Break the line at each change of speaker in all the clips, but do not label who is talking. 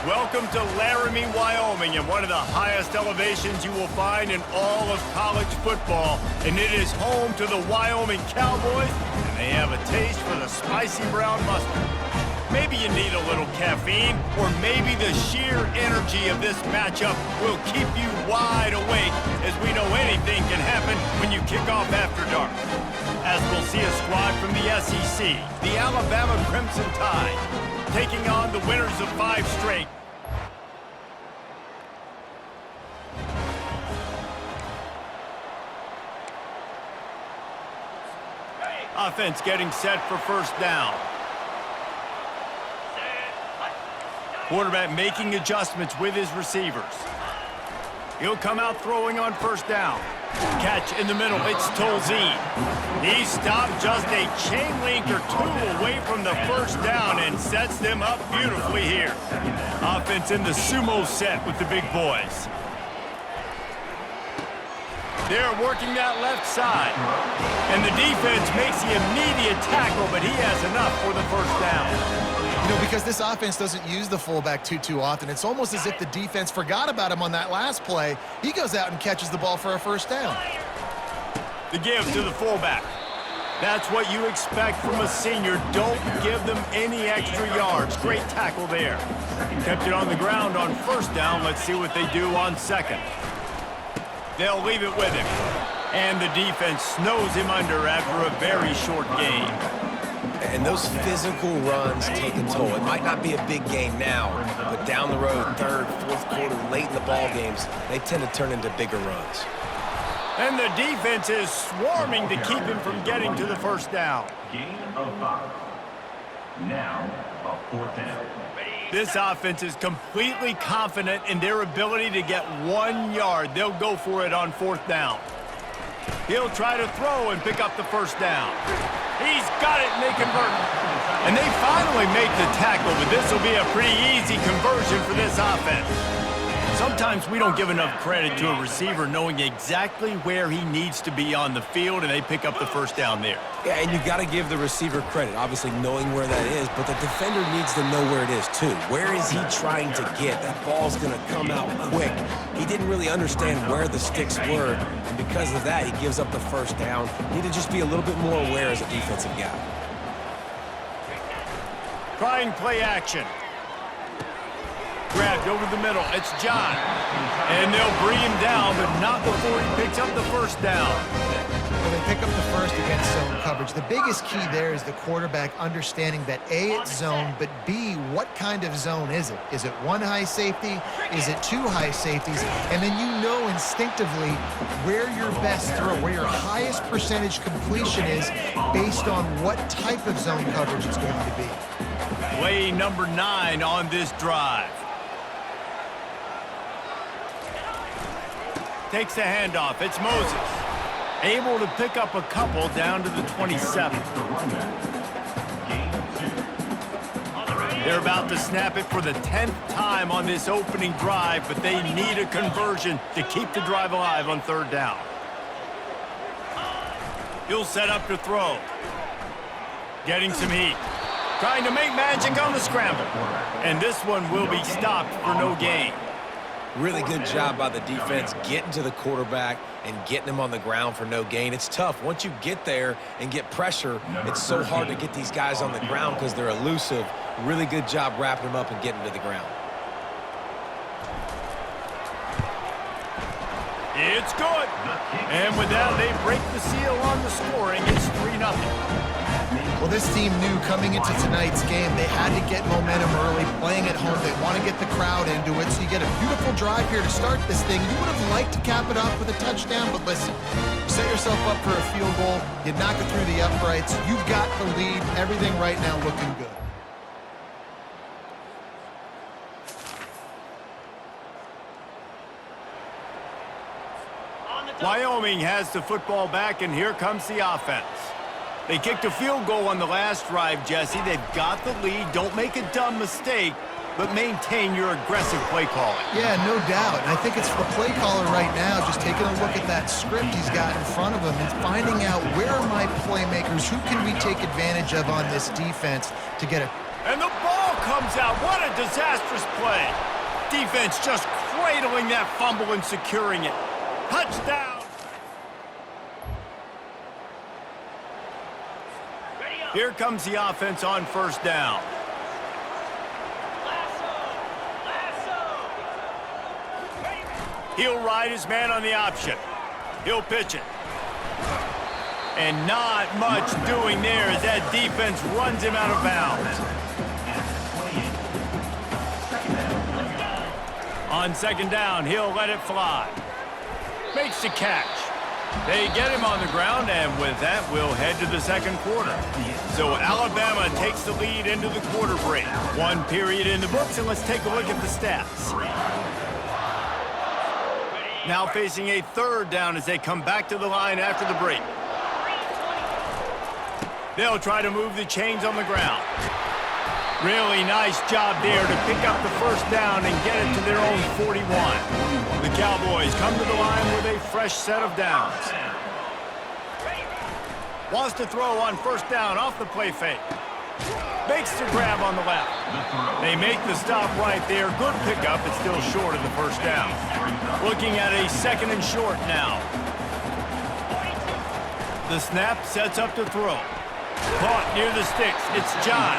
Welcome to Laramie, Wyoming, and one of the highest elevations you will find in all of college football. And it is home to the Wyoming Cowboys, and they have a taste for the spicy brown mustard. Maybe you need a little caffeine, or maybe the sheer energy of this matchup will keep you wide awake, as we know anything can happen when you kick off after dark. As we'll see a squad from the SEC, the Alabama Crimson Tide, taking on the winners of 5 straight. Offense getting set for first down. Quarterback making adjustments with his receivers. He'll come out throwing on first down. Catch in the middle, it's Tolzien. He stopped just a chain link or 2 away from the first down and sets them up beautifully here. Offense in the sumo set with the big boys. They're working that left side. And the defense makes the immediate tackle, but he has enough for the first down.
You know, because this offense doesn't use the fullback too often, it's almost as if the defense forgot about him on that last play. He goes out and catches the ball for a first down.
The give to the fullback. That's what you expect from a senior. Don't give them any extra yards. Great tackle there. Kept it on the ground on first down. Let's see what they do on second. They'll leave it with him. And the defense snows him under after a very short game.
And those physical runs take a toll. It might not be a big game now, but down the road, third, fourth quarter, late in the ball games, they tend to turn into bigger runs.
And the defense is swarming to keep him from getting to the first down.
Gain of 5. Now, a 4th down.
This offense is completely confident in their ability to get 1 yard. They'll go for it on 4th down. He'll try to throw and pick up the first down. He's got it, and they convert. And they finally make the tackle, but this will be a pretty easy conversion for this offense. Sometimes we don't give enough credit to a receiver knowing exactly where he needs to be on the field, and they pick up the first down there.
Yeah, and you got to give the receiver credit, obviously knowing where that is, but the defender needs to know where it is too. Where is he trying to get? That ball's going to come out quick. He didn't really understand where the sticks were, and because of that, he gives up the first down. Need to just be a little bit more aware as a defensive guy.
Trying play action. Grabbed over the middle. It's John. And they'll bring him down, but not before he picks up the first down.
Well, they pick up the first against zone coverage. The biggest key there is the quarterback understanding that A, it's zone, but B, what kind of zone is it? Is it 1 high safety? Is it 2 high safeties? And then you know instinctively where your best throw, where your highest percentage completion is based on what type of zone coverage it's going to be.
Play number 9 on this drive. Takes the handoff. It's Moses. Able to pick up a couple down to the 27. They're about to snap it for the 10th time on this opening drive, but they need a conversion to keep the drive alive on 3rd down. He'll set up to throw. Getting some heat. Trying to make magic on the scramble. And this one will be stopped for no gain.
Really good job by the defense getting to the quarterback and getting him on the ground for no gain. It's tough. Once you get there and get pressure, it's so hard to get these guys on the ground because they're elusive. Really good job wrapping them up and getting to the ground.
It's good. And with that, they break the seal on the scoring. It's 3-0.
Well, this team knew coming into tonight's game they had to get momentum early, playing at home. They want to get the crowd into it, so you get a beautiful drive here to start this thing. You would have liked to cap it off with a touchdown, but listen, you set yourself up for a field goal, you knock it through the uprights, you've got the lead, everything right now looking good.
Wyoming has the football back, and here comes the offense. They kicked a field goal on the last drive, Jesse. They've got the lead. Don't make a dumb mistake, but maintain your aggressive play calling.
Yeah, no doubt. And I think it's the play caller right now just taking a look at that script he's got in front of him and finding out where are my playmakers, who can we take advantage of on this defense to get it.
And the ball comes out. What a disastrous play. Defense just cradling that fumble and securing it. Touchdown. Here comes the offense on first down. He'll ride his man on the option. He'll pitch it. And not much doing there as that defense runs him out of bounds. On second down, he'll let it fly. Makes the catch. They get him on the ground, and with that, we'll head to the second quarter. So Alabama takes the lead into the quarter break. One period in the books, and let's take a look at the stats. Now facing a third down as they come back to the line after the break. They'll try to move the chains on the ground. Really nice job there to pick up the first down and get it to their own 41. The Cowboys come to the line with a fresh set of downs. Wants to throw on first down off the play fake. Makes the grab on the left. They make the stop right there. Good pickup, but still short of the first down. Looking at a second and short now. The snap sets up to throw. Caught near the sticks. It's John.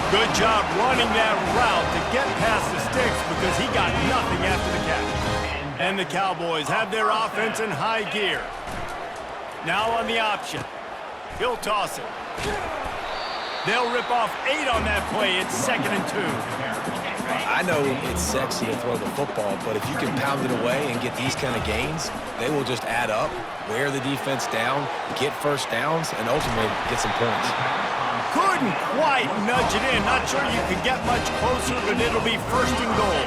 Good job running that route to get past the sticks because he got nothing after the catch. And the Cowboys have their offense in high gear. Now on the option. He'll toss it. They'll rip off 8 on that play. It's 2nd and 2.
I know it's sexy to throw the football, but if you can pound it away and get these kind of gains, they will just add up, wear the defense down, get first downs, and ultimately get some points.
Couldn't quite nudge it in. Not sure you could get much closer, but it'll be 1st and goal.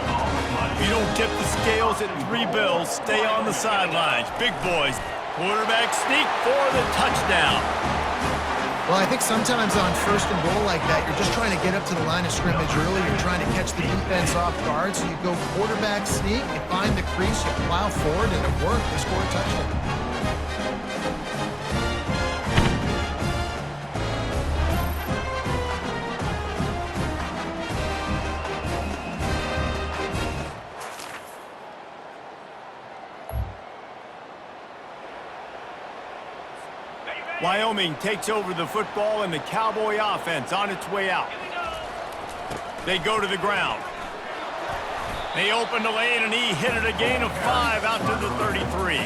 If you don't tip the scales at 3 bills, stay on the sidelines. Big boys. Quarterback sneak for the touchdown.
Well, I think sometimes on 1st and goal like that, you're just trying to get up to the line of scrimmage early. You're trying to catch the defense off guard. So you go quarterback sneak, you find the crease, you plow forward, and it worked. They score a touchdown.
Wyoming takes over the football and the Cowboy offense on its way out. They go to the ground. They open the lane and he hit it a gain of 5 out to the 33.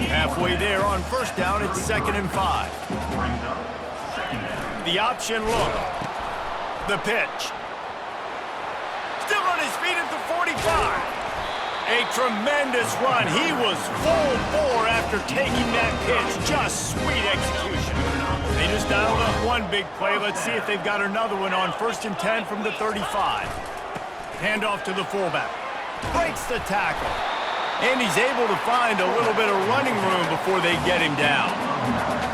Halfway there on first down, it's 2nd and 5. The option look. The pitch. Still on his feet at the 45. A tremendous run. He was full bore after taking that pitch. Just sweet execution. They just dialed up one big play. Let's see if they've got another one on 1st and 10 from the 35. Handoff to the fullback. Breaks the tackle. And he's able to find a little bit of running room before they get him down.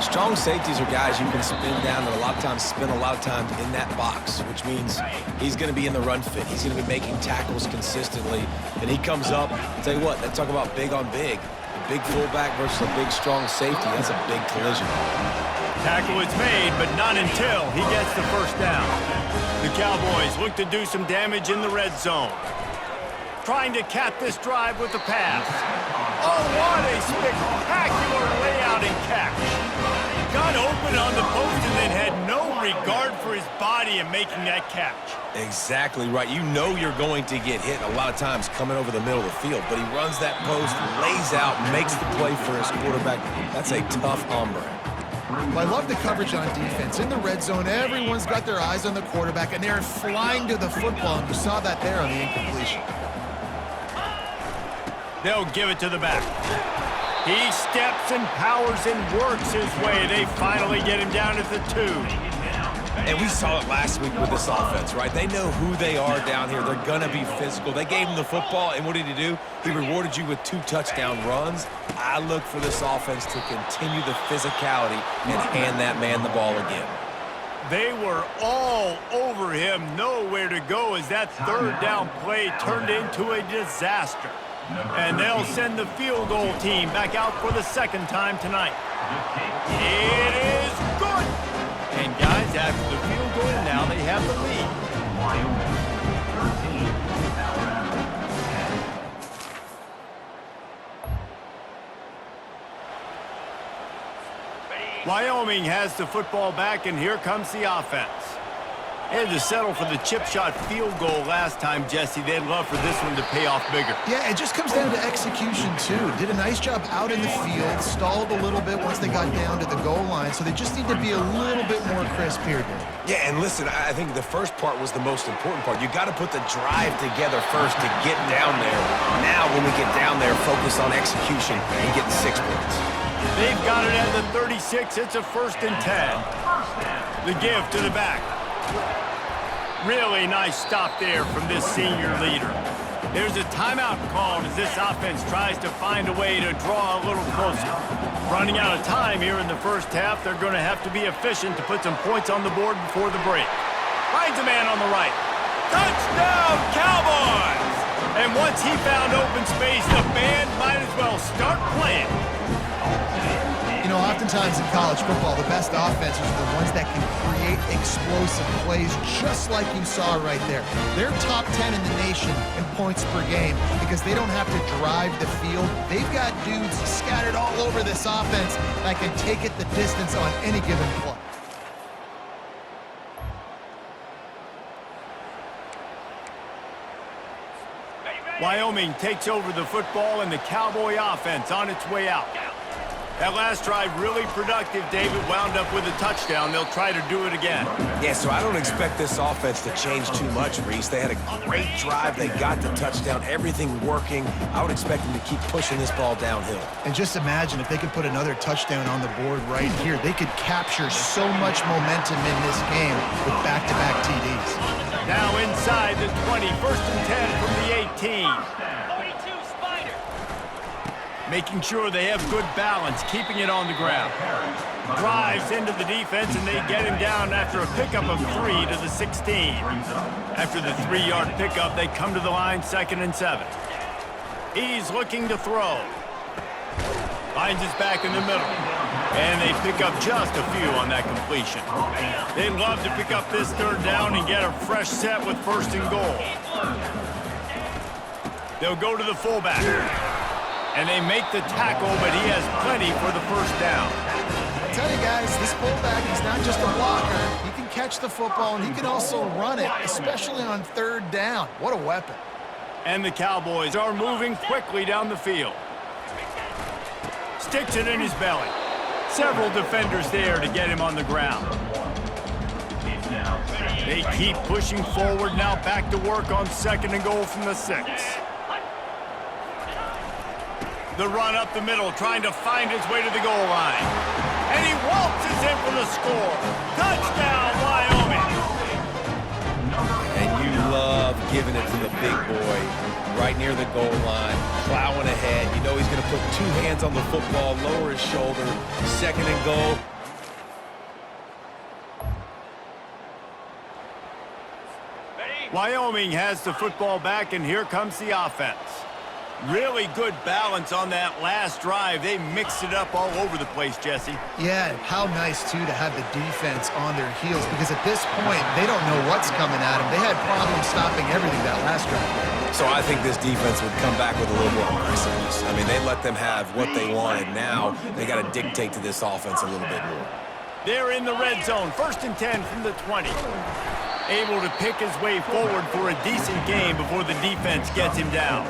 Strong safeties are guys you can spin down and a lot of times spend a lot of time in that box, which means he's going to be in the run fit. He's going to be making tackles consistently. And he comes up, I'll tell you what, they talk about big on big. A big fullback versus a big, strong safety. That's a big collision.
Tackle is made, but not until he gets the first down. The Cowboys look to do some damage in the red zone. Trying to cap this drive with the pass. Oh, what a spectacular layout and catch. Got open on the post and then had no regard for his body in making that catch.
Exactly right. You know you're going to get hit a lot of times coming over the middle of the field, but he runs that post, lays out, makes the play for his quarterback. That's a tough hombre.
Well, I love the coverage on defense. In the red zone, everyone's got their eyes on the quarterback, and they're flying to the football, and you saw that there on the incompletion.
They'll give it to the back. He steps and powers and works his way. They finally get him down at the 2.
And we saw it last week with this offense, right? They know who they are down here. They're going to be physical. They gave him the football, and what did he do? He rewarded you with 2 touchdown runs. I look for this offense to continue the physicality and hand that man the ball again.
They were all over him, nowhere to go as that 3rd down play turned into a disaster. And they'll send the field goal team back out for the 2nd time tonight. It is good. And guys, after the field goal, now they have the lead.
Wyoming, 13, Alabama, 10.
Wyoming has the football back, and here comes the offense. They had to settle for the chip shot field goal last time, Jesse. They'd love for this one to pay off bigger.
Yeah, it just comes down to execution, too. Did a nice job out in the field, stalled a little bit once they got down to the goal line, so they just need to be a little bit more crisp here, Dave.
Yeah, and listen, I think the first part was the most important part. You got to put the drive together first to get down there. Now, when we get down there, focus on execution and getting 6 points.
They've got it at the 36. It's a 1st and 10. The give to the back. Really nice stop there from this senior leader. There's a timeout called as this offense tries to find a way to draw a little closer. Running out of time here in the first half, they're going to have to be efficient to put some points on the board before the break. Finds a man on the right. Touchdown, Cowboys! And once he found open space, the band might as well start playing.
You know, oftentimes in college football, the best offenses are the ones that can create explosive plays, just like you saw right there. They're top 10 in the nation in points per game because they don't have to drive the field. They've got dudes scattered all over this offense that can take it the distance on any given play.
Wyoming takes over the football, and the Cowboy offense on its way out. That last drive really productive. David wound up with a touchdown. They'll try to do it again.
Yeah, so I don't expect this offense to change too much, Reese. They had a great drive. They got the touchdown. Everything working. I would expect them to keep pushing this ball downhill.
And just imagine if they could put another touchdown on the board right here. They could capture so much momentum in this game with back-to-back TDs.
Now inside the 20, 1st and 10 from the 18. Making sure they have good balance, keeping it on the ground. Drives into the defense, and they get him down after a pickup of 3 to the 16. After the 3-yard pickup, they come to the line, 2nd and 7. He's looking to throw. Finds his back in the middle. And they pick up just a few on that completion. They'd love to pick up this 3rd down and get a fresh set with 1st and goal. They'll go to the fullback. And they make the tackle, but he has plenty for the 1st down.
I tell you guys, this fullback, he's not just a blocker. He can catch the football, and he can also run it, especially on 3rd down. What a weapon.
And the Cowboys are moving quickly down the field. Sticks it in his belly. Several defenders there to get him on the ground. They keep pushing forward, now back to work on 2nd and goal from the 6. The run up the middle, trying to find his way to the goal line. And he waltzes in for the score. Touchdown, Wyoming!
And you love giving it to the big boy right near the goal line, plowing ahead. You know he's going to put 2 hands on the football, lower his shoulder, 2nd and goal.
Wyoming has the football back, and here comes the offense. Really good balance on that last drive. They mixed it up all over the place, Jesse.
Yeah, how nice, too, to have the defense on their heels, because at this point, they don't know what's coming at them. They had problems stopping everything that last drive.
So I think this defense would come back with a little more aggressiveness. I mean, they let them have what they wanted. Now they got to dictate to this offense a little bit more.
They're in the red zone, 1st and 10 from the 20. Able to pick his way forward for a decent game before the defense gets him down.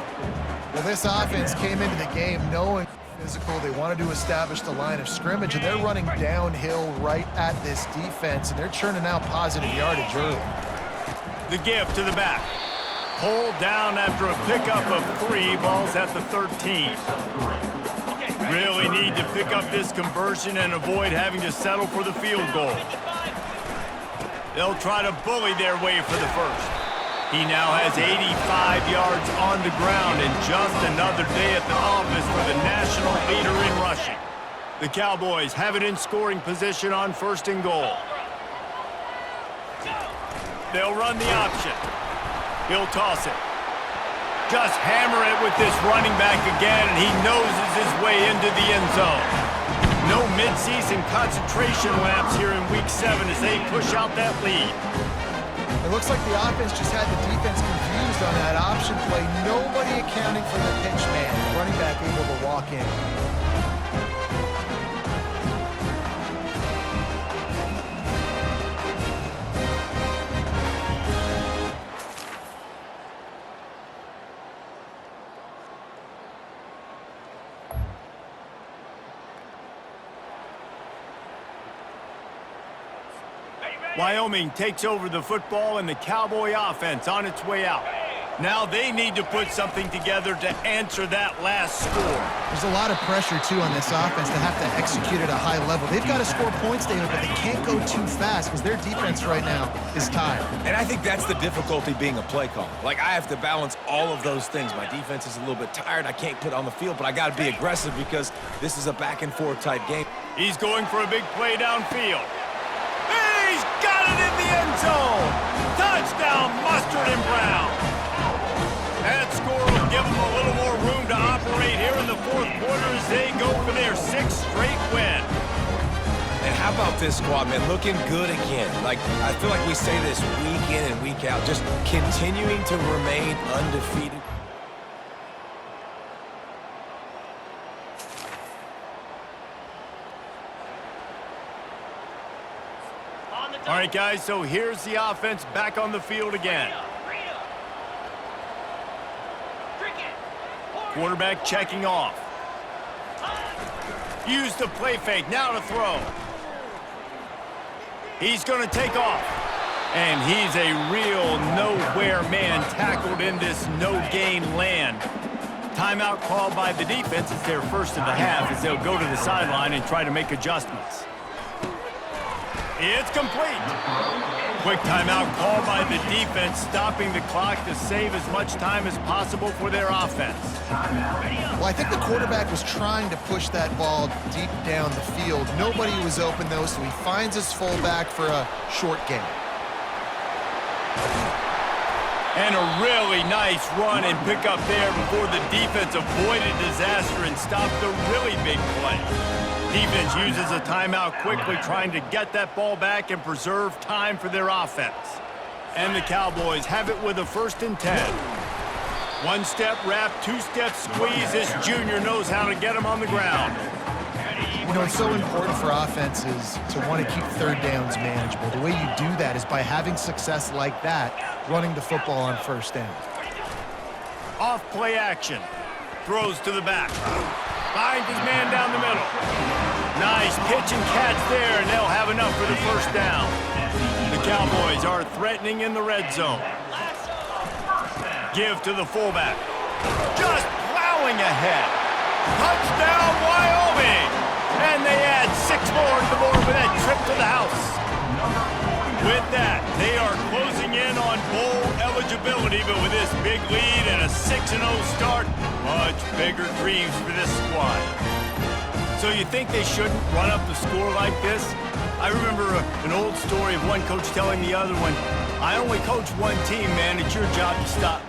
Well, this offense came into the game knowing physical. They wanted to establish the line of scrimmage, and they're running downhill right at this defense, and they're churning out positive yardage early.
The give to the back. Pulled down after a pickup of 3, balls at the 13. Really need to pick up this conversion and avoid having to settle for the field goal. They'll try to bully their way for the 1st. He now has 85 yards on the ground, and just another day at the office for the national leader in rushing. The Cowboys have it in scoring position on 1st and goal. They'll run the option. He'll toss it. Just hammer it with this running back again, and he noses his way into the end zone. No midseason concentration laps here in Week 7 as they push out that lead.
It looks like the offense just had the defense confused on that option play. Nobody accounting for the pitch man. The running back able to walk in.
Wyoming takes over the football and the Cowboy offense on its way out. Now they need to put something together to answer that last score.
There's a lot of pressure, too, on this offense to have to execute at a high level. They've got to score points, David, but they can't go too fast because their defense right now is tired.
And I think that's the difficulty being a play caller. Like, I have to balance all of those things. My defense is a little bit tired. I can't put it on the field, but I got to be aggressive because this is a back-and-forth type game.
He's going for a big play downfield. He's got it in the end zone. Touchdown, Mustard and Brown. That score will give them a little more room to operate here in the fourth quarter as they go for their 6th straight win.
And how about this squad, man? Looking good again. Like, I feel like we say this week in and week out, just continuing to remain undefeated.
All right, guys, so here's the offense back on the field again. Quarterback checking off. Use the play fake, now to throw. He's going to take off. And he's a real nowhere man tackled in this no-gain land. Timeout called by the defense. It's their first of the half as they'll go to the sideline and try to make adjustments. It's complete. Quick timeout called by the defense, stopping the clock to save as much time as possible for their offense.
Well, I think the quarterback was trying to push that ball deep down the field. Nobody was open, though, so he finds his fullback for a short gain.
And a really nice run and pick up there before the defense avoided disaster and stopped a really big play. Defense uses a timeout quickly, trying to get that ball back and preserve time for their offense. And the Cowboys have it with a 1st and 10. One-step wrap, two-step squeeze. This junior knows how to get him on the ground.
You know, it's so important for offenses to want to keep third downs manageable. The way you do that is by having success like that, running the football on 1st down.
Off play action. Throws to the back. Finds his man down the middle. Nice pitch and catch there, and they'll have enough for the 1st down. The Cowboys are threatening in the red zone. Give to the fullback. Just plowing ahead. Touchdown, Wyoming! And they add 6 more to the board with that trip to the house. With that, they are closing in on bowl eligibility, but with this big lead and a 6-0 start, much bigger dreams for this squad. So you think they shouldn't run up the score like this? I remember an old story of one coach telling the other one, I only coach one team, man. It's your job to stop me.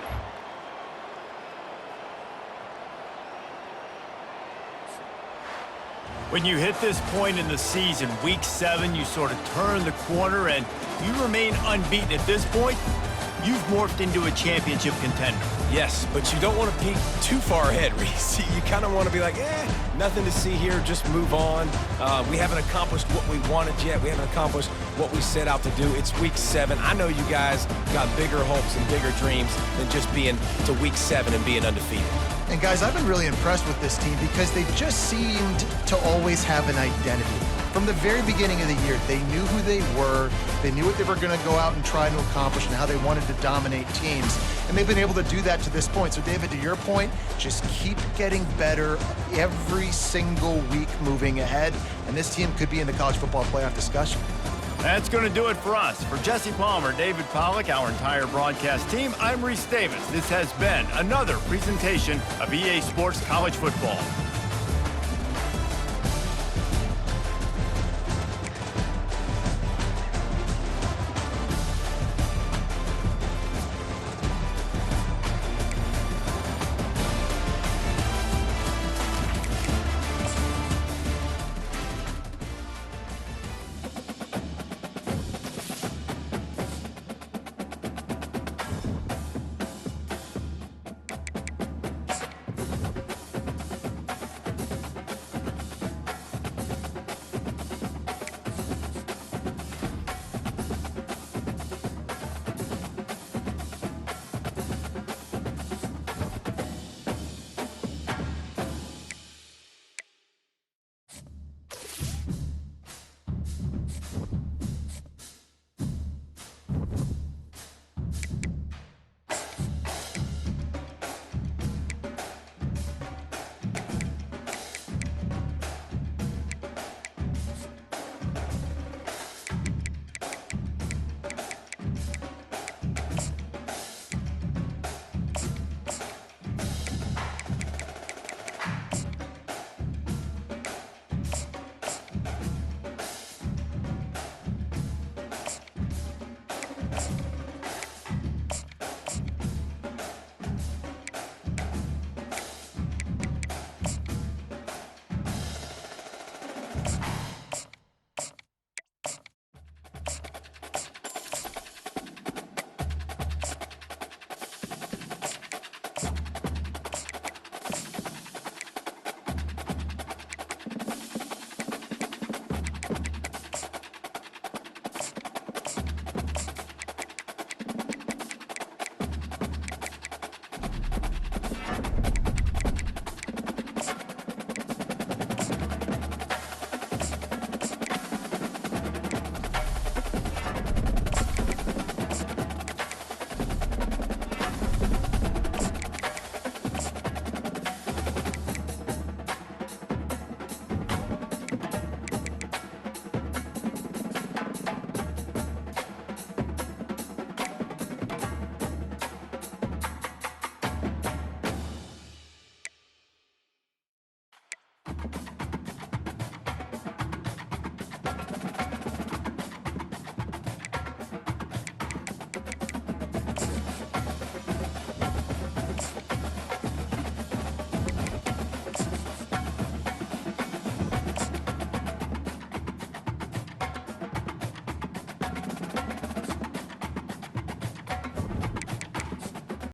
When you hit this point in the season, week 7, you sort of turn the corner and you remain unbeaten. At this point, you've morphed into a championship contender.
Yes, but you don't want to peek too far ahead, Reese. You kind of want to be like, nothing to see here, just move on. We haven't accomplished what we wanted yet. We haven't accomplished what we set out to do. It's week 7. I know you guys got bigger hopes and bigger dreams than just being to week 7 and being undefeated.
And guys, I've been really impressed with this team because they just seemed to always have an identity. From the very beginning of the year, they knew who they were, they knew what they were going to go out and try to accomplish and how they wanted to dominate teams. And they've been able to do that to this point. So, David, to your point, just keep getting better every single week moving ahead. And this team could be in the college football playoff discussion.
That's going to do it for us. For Jesse Palmer, David Pollack, our entire broadcast team, I'm Reese Davis. This has been another presentation of EA Sports College Football.